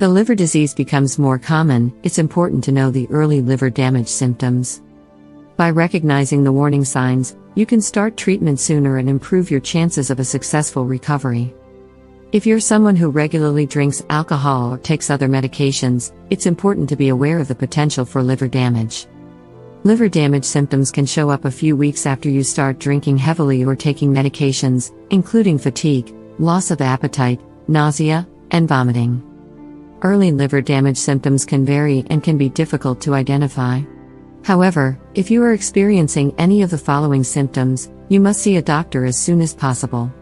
The liver disease becomes more common, it's important to know the early liver damage symptoms. By recognizing the warning signs, you can start treatment sooner and improve your chances of a successful recovery. If you're someone who regularly drinks alcohol or takes other medications, it's important to be aware of the potential for liver damage. Liver damage symptoms can show up a few weeks after you start drinking heavily or taking medications, including fatigue, loss of appetite, nausea, and vomiting. Early liver damage symptoms can vary and can be difficult to identify. However, if you are experiencing any of the following symptoms, you must see a doctor as soon as possible.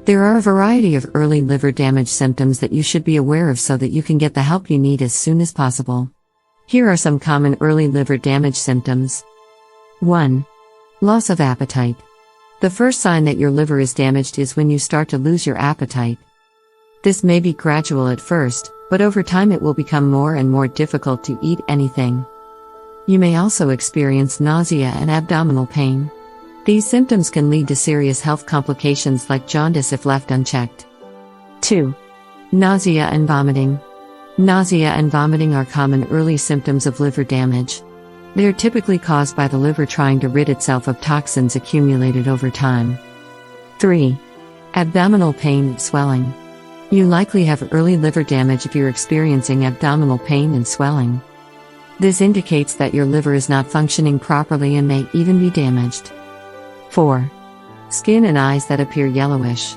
There are a variety of early liver damage symptoms that you should be aware of so that you can get the help you need as soon as possible. Here are some common early liver damage symptoms. 1. Loss of appetite. The first sign that your liver is damaged is when you start to lose your appetite. This may be gradual at first, but over time it will become more and more difficult to eat anything. You may also experience nausea and abdominal pain. These symptoms can lead to serious health complications like jaundice if left unchecked. 2. Nausea and vomiting. Nausea and vomiting are common early symptoms of liver damage. They are typically caused by the liver trying to rid itself of toxins accumulated over time. 3. Abdominal pain and swelling. You likely have early liver damage if you're experiencing abdominal pain and swelling. This indicates that your liver is not functioning properly and may even be damaged. 4. Skin and eyes that appear yellowish.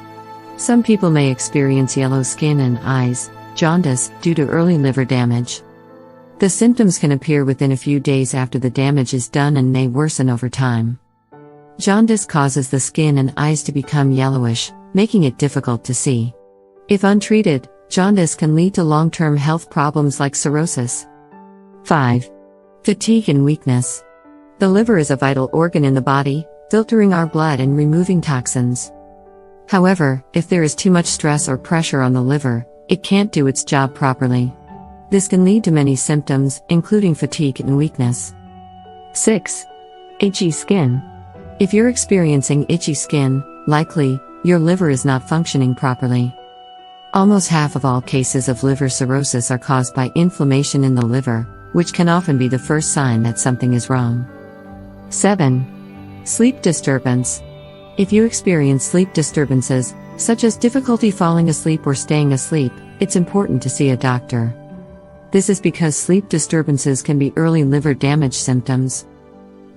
Some people may experience yellow skin and eyes, jaundice, due to early liver damage. The symptoms can appear within a few days after the damage is done and may worsen over time. Jaundice causes the skin and eyes to become yellowish, making it difficult to see. If untreated, jaundice can lead to long-term health problems like cirrhosis. 5. Fatigue and weakness. The liver is a vital organ in the body, filtering our blood and removing toxins. However, if there is too much stress or pressure on the liver, it can't do its job properly. This can lead to many symptoms, including fatigue and weakness. 6. Itchy skin. If you're experiencing itchy skin, likely, your liver is not functioning properly. Almost half of all cases of liver cirrhosis are caused by inflammation in the liver, which can often be the first sign that something is wrong. 7. Sleep disturbance. If you experience sleep disturbances, such as difficulty falling asleep or staying asleep, it's important to see a doctor. This is because sleep disturbances can be early liver damage symptoms.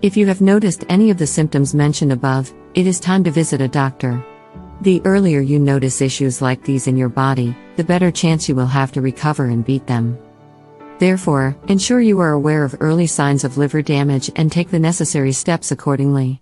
If you have noticed any of the symptoms mentioned above, it is time to visit a doctor. The earlier you notice issues like these in your body, the better chance you will have to recover and beat them. Therefore, ensure you are aware of early signs of liver damage and take the necessary steps accordingly.